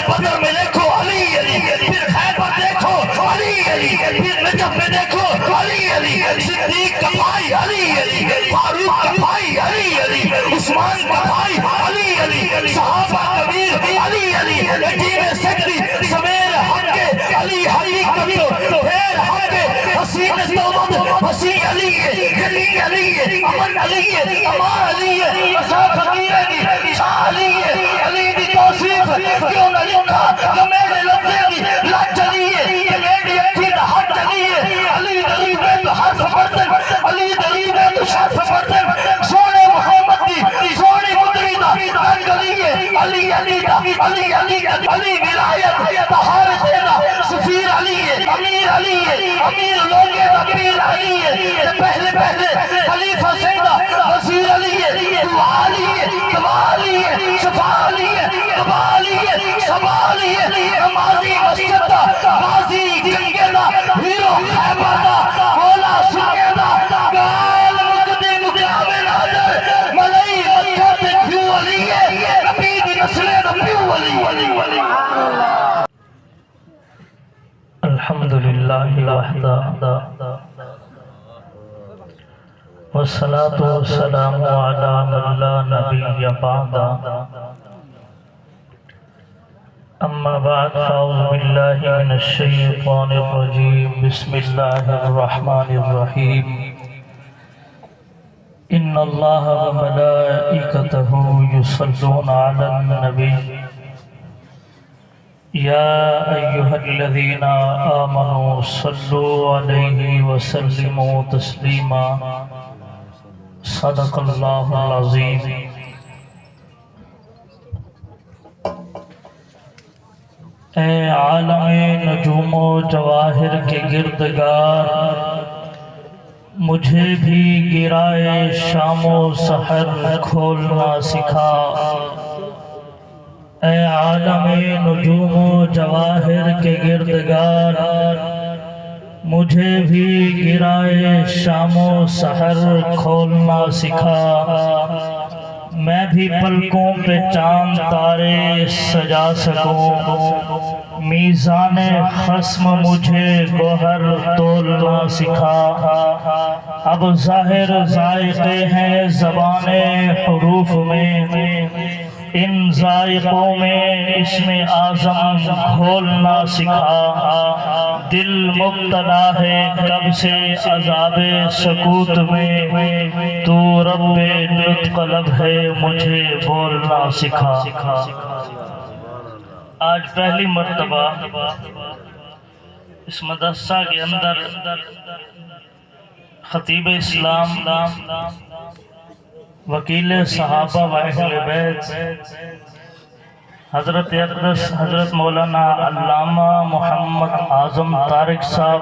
پھر بدر میں دیکھو علی علی، پھر خیبر دیکھو علی علی، پھر نجف میں دیکھو علی علی، صدیق کا بھائی علی علی، فاروق کا بھائی علی علی، عثمان کا بھائی علی علی، صحابہ کبیر علی علی، یتیم سکری سمیر حق کے علی حقیقت پھر حق کے حسین توبت حسین علی علی علی، امن علی امان علی، اصحاب فقیر علی شاہ علی علی دی توصیف کیوں نہ لکھا کہ میرے لفظیں دی لا چلیے کہ میری اکھی دا حق چلیے، علی دلیل ہے تو حرف برزن، علی دلیل ہے تو شرف برزن، سونے محمد دی سونے مدری دا رنگ علی علی علی دا علی علی علی ولایت طہارت دا سفیر علی امیر علی امیر لوگے دا پیر علی پہلے پہلے خلیفہ سیدہ وزیر علی دعا علی شفا علی قبا علی سبا علی نمازی مسجد دا غازی جنگے دا ہیرو خیبر دا مولا سنگے دا گال مقدی مقابل حضر ملائی مکہ تے پیو علی نبی دی نسلے دا پیو علی الحمدللہ وحدہ والصلاة والسلام علی من لا نبی بعدا، اما بعد فاعوذ باللہ من الشیطان الرجیم، بسم اللہ الرحمن الرحیم، ان اللہ وملائکتہ یصلون علی النبی یا ایہا الذین آمنوا صلوا علیہ وسلموا تسلیما، صدق اللہ العظیم۔ اے عالم نجوم و جواہر کے گردگار، مجھے بھی گرائے شام و سحر کھولنا سکھا، اے عالم نجوم و جواہر کے گردگار، مجھے بھی گرائے شام و سحر کھولنا سکھا، میں بھی پلکوں پہ چاند تارے سجا سکوں، میزان خصم مجھے گوہر تولنا سکھا، اب ظاہر ذائقے ہیں زبان حروف میں، ان ذائقوں میں اسم اعظم گھولنا سکھا، دل مبتلا ہے کب سے عذاب سکوت میں، تو رب لطف قلب ہے مجھے بولنا سکھا۔ آج پہلی مرتبہ اس مدرسہ کے اندر خطیب اسلام، وکیل صحابہ و اہل بیت حضرت اقدس حضرت مولانا علامہ محمد اعظم طارق صاحب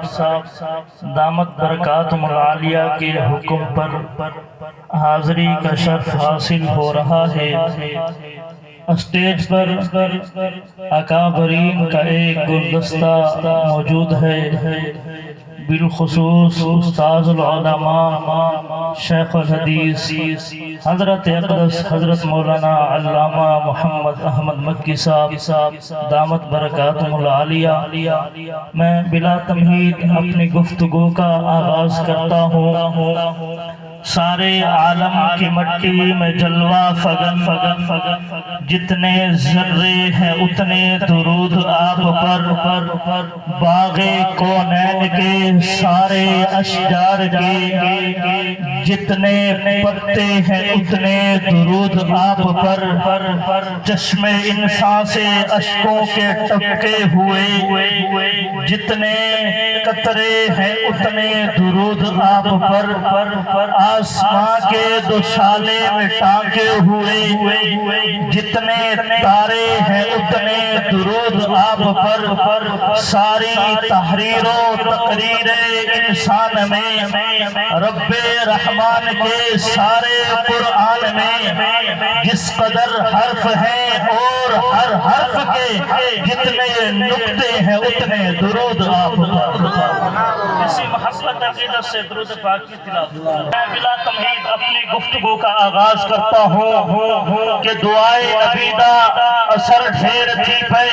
دامت برکاتہم العالیہ کے حکم پر حاضری کا شرف حاصل ہو رہا ہے۔ اسٹیج پر اکابرین کا ایک گلدستہ موجود ہے، بالخصوص استاذ العلماء شیخ الحدیث حضرت اقدس حضرت مولانا علامہ محمد احمد مکی صاحب دامت برکاتہم العالیہ۔ میں بلا تمہید اپنی گفتگو کا آغاز کرتا ہوں۔ سارے عالم کی مٹی میں جلوہ فگن، جتنے ذرے ہیں اتنے درود آپ پر، باغ کونین کے سارے اشجار کے جتنے پتے ہیں اتنے درود آپ پر، چشم انسان سے اشکوں کے ٹپکے ہوئے جتنے قطرے ہیں اتنے درود آپ پر، آسمان کے دوشالے میں ٹانکے ہوئے جتنے تارے ہیں اتنے درود آپ پر، ساری تحریر و تقریر انسان میں رب رحمان کے سارے قرآن میں جس قدر حرف ہیں اور ہر حرف کے جتنے نقطے ہیں اتنے درود آپ پر۔ اسی محبت عقیدت سے درود پاک کی تلاوت بلا تمہید اپنی گفتگو کا آغاز کرتا ہوں کہ دعائے نبی دا اثر ڈھیر تھی پے،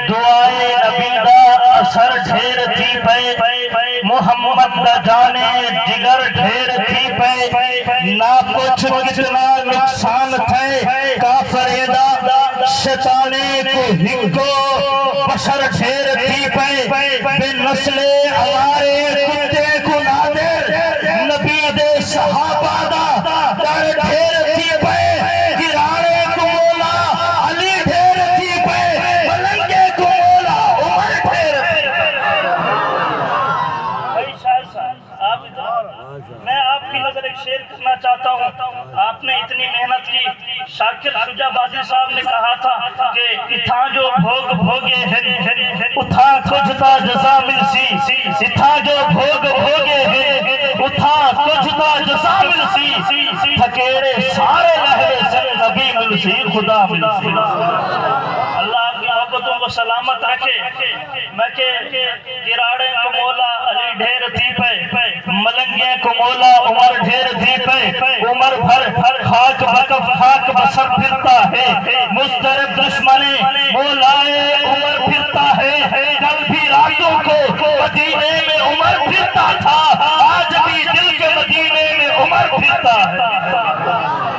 دعائے نبی دا اثر ڈھیر تھی پے، محمد دا جانے جگر ڈھیر تھی پے، نہ کچھ کتنا نقصان تھے کافر دا شیطانے کو ہکو بشر ڈھیر تھی پے، بے نسل ہمارے کتے کو نادر نبی دے صحابہ دا در ڈھیر تھی پے، گرانے کو مولا علی ڈھیر تھی پے، ملنگے کو مولا عمر ڈھیر تھی پے۔ بھائی شاہد صاحب آپ میں آپ کی نظر ایک شعر کرنا چاہتا ہوں، آپ نے اتنی محنت کی، شاکر شجاع بازی صاحب نے کہا تھا کہ اتھاں جو بھوگ بھوگے ہیں اتھاں کچھ تا جزا مل سی، اتھاں جو بھوگ بھوگے ہیں اتھاں کچھ تا جزا مل سی، تھکیڑے سارے لہرے سے نبی مل سی، خدا مل سی۔ اللہ آپ کی محبتوں کو سلامت رکھے۔ میں کہ گراڑے کو مولا علی ڈھیر تھی پے، ملنگے کو مولا عمر ڈھیر تھی پے، عمر بھر خاک بکف خاک بسر پھرتا ہے، مضطرب دشمنے مولائے عمر پھرتا ہے، کل بھی راتوں کو مدینے میں عمر پھرتا تھا، آج بھی دل کے مدینے میں عمر پھرتا ہے۔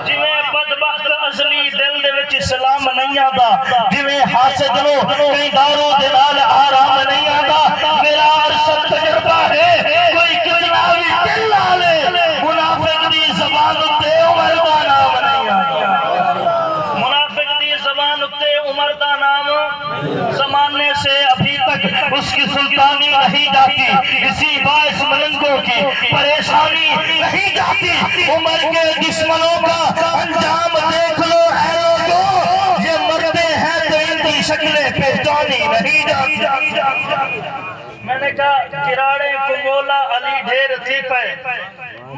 جویں بدبخت ازلی دل دے وچ اسلام نہیں آندا، جویں حاسد نو کئی دارو دے نال آرام نہیں آندا، میرا ارشد تجربہ ہے کوئی کتنا بھی دل لا لے منافق دی زبان اتے عمر دا نام نہیں آندا، منافق دی زبان اتے عمر دا نام زمانے سے ابھی تک اس کی سلطانی نہیں جاتی، اسی باعث ملنگوں کی پریشانی نہیں جاتی۔ عمر کے دشمنوں کا انجام دیکھ لو اے لوگوں، یہ مرتے ہیں تو ان کی شکلیں پہچانی نہیں جاتی۔ میں نے کہا گراڑے کو مولا علی ڈھیر تھی پے،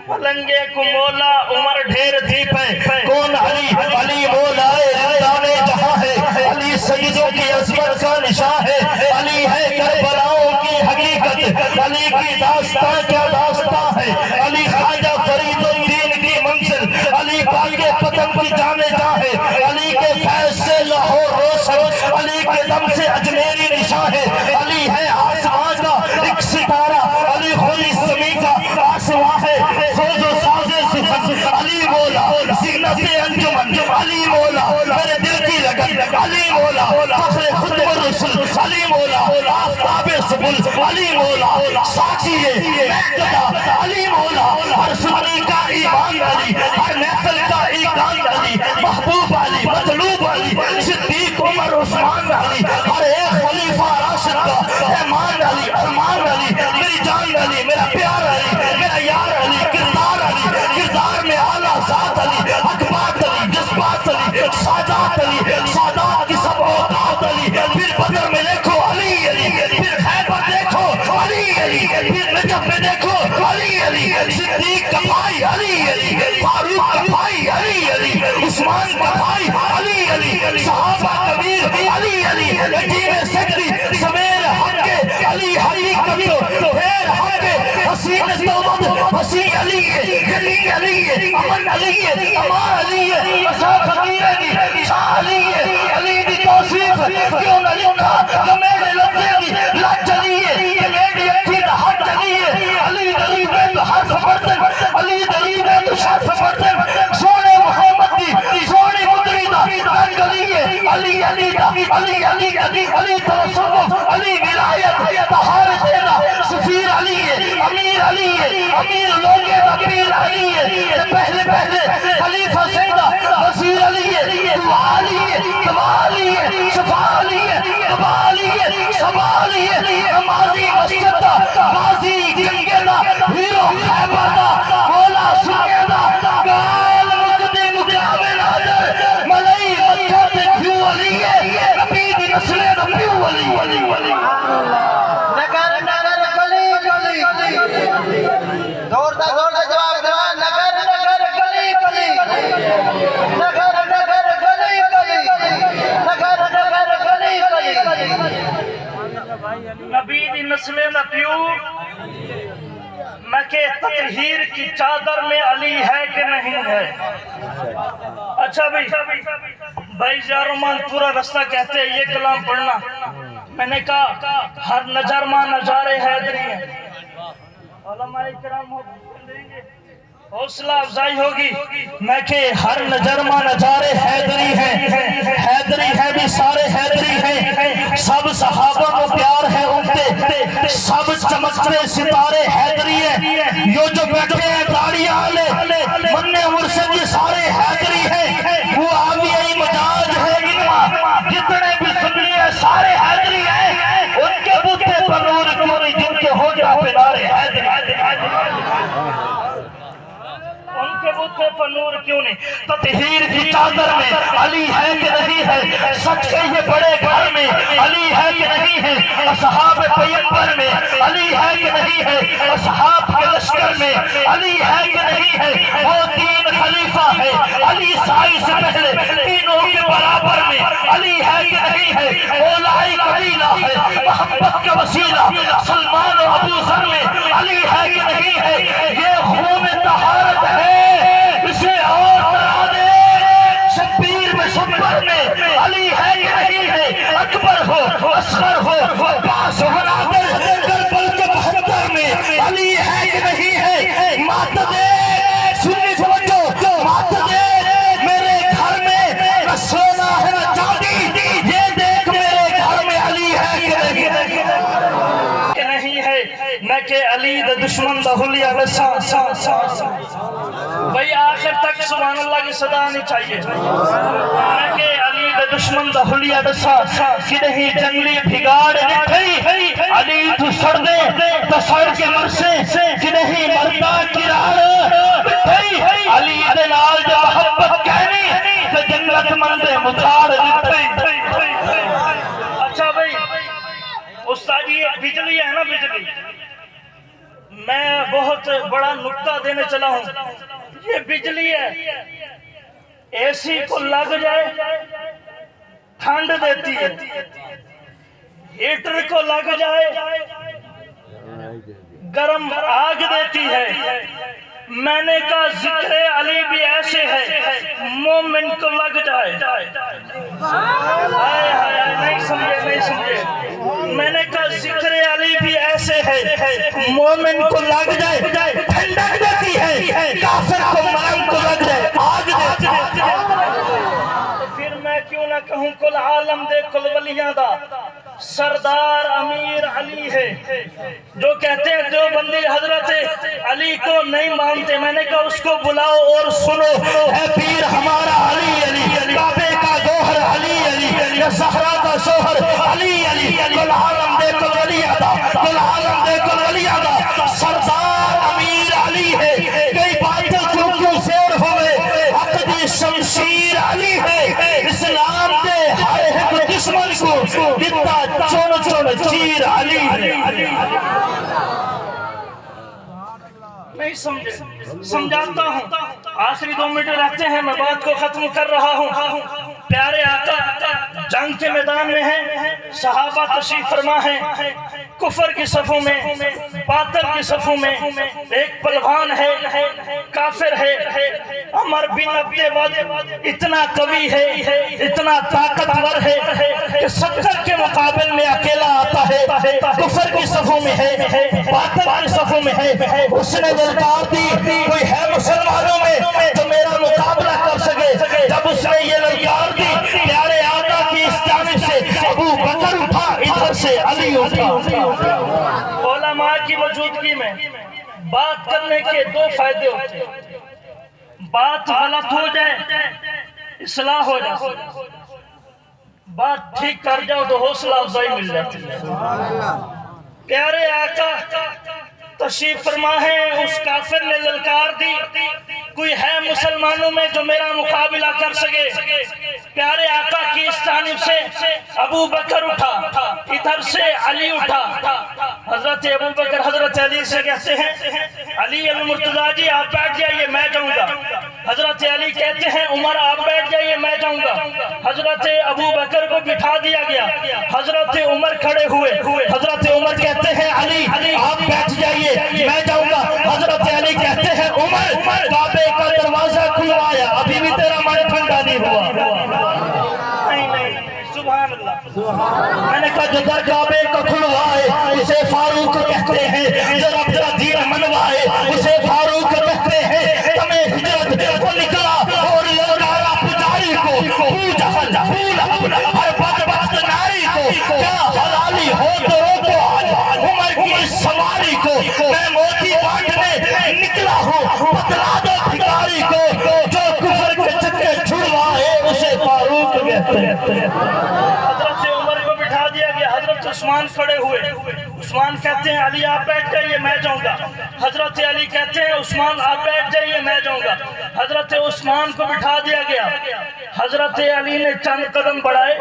ملنگے کو مولا عمر ڈھیر تھی پے، کون علی؟ علی مولا رندان جہاں ہے، علی سیدوں کی عظمت کا نشاں ہے، علی ہے کربلاؤں کی حقیقت، علی کی داستان کیا داستان ہے، علی خواجہ فرید الدین کی منزل، علی پاک پتن کی جانے جاں ہے، علی کے فیض سے لاہور روشن، علی کے دم سے اجمیری نشاں ہے، علی ہے آسمان کا ایک ستارہ، علی خلی زمین کا آسمان ہے، سوز و ساز صفت علی مولا، زینت انجمن علی مولا، میرے دل کی لگن علی مولا، فخر خطب الرسل علی مولا، آفتاب سبل علی مولا، ساکیے مہدہ علی مولا، ہر سنی کا ایمان علی، ہر محفل کا ایقان علی، محبوب علی، مطلوب علی، صدیق عمر عثمان علی، ہر ایک خلیفہ راشد کا ایمان علی، ارمان علی، میری جان علی، میرا پیار علی، میرا یار علی، کردار علی، کردار میں اعلیٰ ذات علی، حکمات علی، جذبات علی، سادات علی، سادات کی سب اوقات علی، پھر بدر میں دیکھو علی علی، پھر خیبر دیکھو علی علی، پھر نجف میں دیکھو علی علی، صدیق کا بھائی علی علی، فاروق کا بھائی علی علی، عثمان کا بھائی علی علی، صحابہ کبیر علی علی، یتیم سکری سمیر حق علی حقیقت پھر حق حسین توبت حسین علی علی علی، امن علی، امان علی، اصحاب فقیر علی، شاہ علی، علی دی توصیف کیوں نہ لکھا کہ میرے لفظے دی لج علی، کہ میری اکھی دا حج علی، علی دلیل ہے تو حرف برسن، علی دلیل ہے تو شرف برسن، سونے محمد دی سونے مدری دا رنگ علی، علی علی دا علی علی علی علی تصوف علی ولایت طہارت دا سفیر علی، امیر علی، امیر لوگے دا پیر علی، پہلے پہلے خلیفہ سیدہ وزیر علی، دعا علی، دعا علی، شفا علی، دعا علی، سبا علی، نمازی مسجد دا غازی جنگے دا ہیرو خیبر دا مولا سنگے دا گال مقدی مقابل حضر ملائی مکہ تے کیوں علی، نبی دی نسلے دا پیو علی علی نگر نگر گلی گلی دور دا جواب دوا، نگر نگر گلی گلی، نگر نگر گلی گلی، نگر نگر گلی گلی، نبی دی نسلیں دا پیو میں کہ تطہیر کی چادر میں علی ہے کہ نہیں ہے؟ اچھا بھائی زیارمان پورا رستہ کہتے ہیں یہ کلام پڑھنا. میں نے کہا ہر نظر ماں نظارے حیدری ہیں. علماء کرام حوصلہ افزائی ہوگی. میں کہ ہر نظر ماں نظارے حیدری ہیں. حیدری ہے بھی سارے حیدری ہیں. سب صحابہ کو پیار ہے ان پہ. سب چمکتے ستارے حیدری ہیں. یہ جو بیٹھے ہیں داڑھی والے منع مرشد یہ سارے حیدری ہیں. وہ آمیائی مجاز ہے انما جتنے بھی سنی ہیں سارے حیدری ہیں. ان کے بوتے پر نور کیوں نہیں جن کے ہو جا پہ نارے حیدری. ان کے بوتے پر نور کیوں نہیں. تطہیر کی چادر میں علی ہے کہ نہیں ہے؟ سچ کے یہ بڑے گھر میں علی ہے کہ نہیں ہے؟ اصحاب پیغمبر میں علی ہے کہ نہیں ہے؟ اصحاب کے لشکر میں علی ہے کہ نہیں ہے؟ وہ تین خلیفہ ہے علی سائی سے پہلے تینوں کے برابر میں علی ہے کہ نہیں ہے؟ اولائی قبیلہ ہے محبت کا وسیلہ سلمان و ابو ذر میں علی ہے کہ نہیں ہے؟ یہ خون طہارت ہے اسے اور بنا دے. شبیر میں شبر میں علی ہے کہ نہیں ہے؟ اکبر ہو اصغر ہو عباس ہو نادر کربل کے 72 میں علی ہے کہ نہیں ہے؟ مات دے سنی سمجھو مات دے میرے گھر میں نہ سونا ہے نہ چاندی. یہ دیکھ میرے گھر میں علی ہے کہ نہیں ہے. میں کہ علی دا دشمن دا حلیہ بسا بھئی آخر تک سبحان اللہ کی صدا نہیں چاہیے. میں کہ علی دا دشمن دا حلیہ بسا کہ نہیں جنگلی بھگاڑ نٹھئی علی تو سڑ دے تو سڑ کے مرسے کہ نہیں مردہ کراڑ بٹھئی علی دے نال جو محبت کہنی تو جنت مندے مجھاڑ نٹھئی. اچھا بھئی استاد یہ بجلی ہے نا بجلی. میں بہت بڑا نکتہ دینے چلا ہوں. یہ بجلی ہے اے سی کو لگ جائے ٹھنڈ دیتی ہے. ہیٹر کو لگ جائے گرم آگ دیتی ہے. میں نے کہا ذکر علی بھی ایسے ہے مومن کو لگ جائے. نہیں سمجھے. میں نے کہا ذکر علی بھی ایسے ہے مومن کو لگ جائے ٹھنڈک دیتی ہے. کافر کو مرم کو لگ جائے آگ دیتی ہے. پھر میں کیوں نہ کہوں کل عالم دے کل ولیاں دا سردار امیر علی ہے. جو کہتے ہیں جو بندی حضرت علی کو نہیں مانتے میں نے کہا اس کو بلاؤ اور سنو. ہے پیر ہمارا علی علی کعبے کا گوہر علی علی یا زہرا کا شوہر علی علی. کل عالم دے کل ولی ادا کل عالم دے کل ولی ادا سردار امیر علی ہے. کئی باتیں کیوں زیر ہوئے عقدی شمشیر علی ہے. اسلام دے ہر ایک دشمن کو دتا چون چون چیر علی ہے. نہیں سمجھاتا ہوں. آخری 2 منٹ رہتے ہیں میں بات کو ختم کر رہا ہوں. پیارے آقا جنگ کے میدان میں ہیں. صحابہ تشریف فرما ہیں. کفر کی صفوں میں باطل کی صفوں میں ایک پلوان ہے کافر ہے. عمر بن عبد ود اتنا قوی ہے اتنا طاقتور ہے کہ 70 کے مقابل میں اکیلا آتا ہے. کفر کی صفوں میں ہے باطل کی صفوں میں ہے. اس نے للکار دی کوئی ہے مسلمانوں میں تو میرا مقابلہ کر سکے. جب اس نے یہ للکار دی پیارے آقا کی اس جانب سے ابو بکر اٹھا ادھر سے علی اٹھا. علماء کی موجودگی میں بات کرنے کے 2 فائدے ہوتے ہیں. بات غلط ہو جائے اصلاح ہو جائے. بات ٹھیک کر جاؤ تو حوصلہ افزائی مل جاتی ہے. پیارے آقا تشریف فرما ہے. اس کافر نے للکار دی کوئی ہے مسلمانوں میں جو میرا مقابلہ کر سکے. پیارے آقا کی اس جانب سے ابو بکر اٹھا ادھر سے علی اٹھا. حضرت ابو بکر حضرت علی سے کہتے ہیں علی المرتضیٰ جی آپ بیٹھ جائیے میں جاؤں گا. حضرت علی کہتے ہیں عمر آپ بیٹھ جائیے میں جاؤں گا. حضرت ابو بکر کو بٹھا دیا گیا. حضرت عمر کھڑے ہوئے. حضرت عمر کہتے ہیں علی آپ بیٹھ جائیے میں جاؤں گا. میں نے کہا جو در کعبے کو کھلوائے اسے فاروق کہتے ہیں، جو رب کا دین منوائے اسے فاروق کہتے ہیں۔ تمہیں ہجرت کو نکلا اور لوٹایا پجاری کو، ہر بدبخت ناری کو، کیا حلالی ہو تو آج عمر کی اس سواری کو، میں موتی بانٹنے نکلا ہوں، بتلا دو بھکاری کو، جو کفر کے چکے چھڑوائے اسے فاروق کہتے ہیں۔ حضرت عمر کو بٹھا دیا گیا، حضرت عثمان کھڑے ہوئے، عثمان کہتے ہیں علی آپ بیٹھ جائیے میں جاؤں گا، حضرت علی کہتے ہیں عثمان آپ بیٹھ جائیے میں جاؤں گا، حضرت عثمان کو بٹھا دیا گیا، حضرت علی نے چند قدم بڑھائے،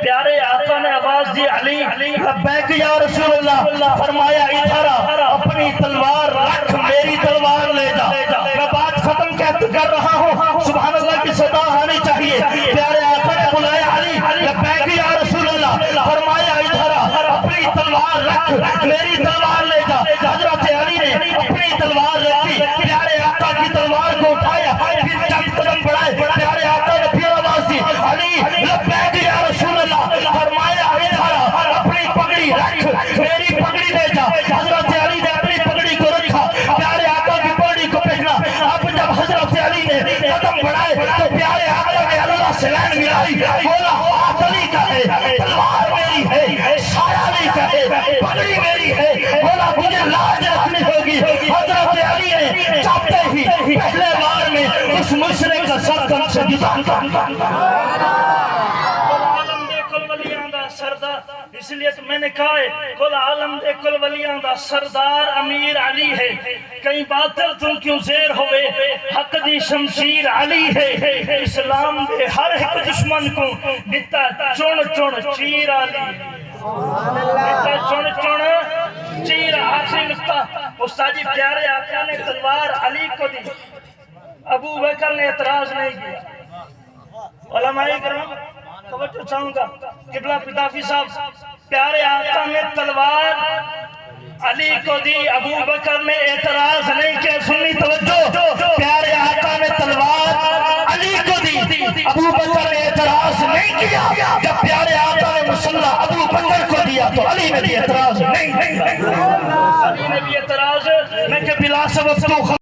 پیارے آقا نے آواز دی علی لبیک یا رسول اللہ، فرمایا ادھر اپنی تلوار رکھ میری تلوار لے جا، میں بات ختم کر رہا ہوں، سبحان اللہ کی صدا آنی چاہیے، پیارے آقا نے بلایا علی لبیک یا رسول اللہ، فرمایا ادھر اپنی تلوار رکھ میری تلوار لے جا، حضرت علی نے اپنی تلوار رکھی، پیارے آقا کی تلوار کو اٹھایا، پھر چند قدم بڑھائے، پیارے آقا نے پھر آواز دی علی لبیک یا رسول اللہ، فرمایا ادھر اپنی پگڑی رکھ میری پگڑی لے جا، حضرت علی نے اپنی پگڑی کو رکھا، پیارے آقا کی پگڑی کو پہنا، اب جب حضرت علی نے قدم بڑھائے تو پیارے آقا نے اللہ سے لین ملائی، بولا ہاتھ علی کا ہے، تلوار میری ہے، سایہ علی کا ہے، پگڑی میری ہے، بولا مجھے لاج رکھنی ہوگی، حضرت علی نے چاہتے ہی پہلے بار میں اس مشرک کا سر کم سے جدا عالم دے کل ولیاں دا سردار، اس لیے کہ میں نے کہا ہے کل عالم دے کل ولیاں دا سردار امیر علی ہے، کہیں باطل تم کیوں زیر ہوئے، حق دی شمشیر علی ہے، اسلام دے ہر ایک دشمن کو دیتا چون چون چیر علی، دیتا چون چون چیر آخری نقطہ، استاد جی پیارے آقا نے تلوار علی کو دی، ابو بکر نے اعتراض نہیں کیا، علماء کرام توجہ چاہوں گا، قبلہ پدافی صاحب پیارے آقا نے تلوار علی کو دی، ابو بکر نے اعتراض نہیں کیا، سنی توجہ، پیارے آقا نے تلوار علی کو دی، ابو بکر نے اعتراض نہیں کیا، جب پیارے آقا نے مسلح ابو بکر کو دیا تو علی نے بھی اعتراض نہیں کیا، علی نے بھی اعتراض نہیں کہ بلا سبب تو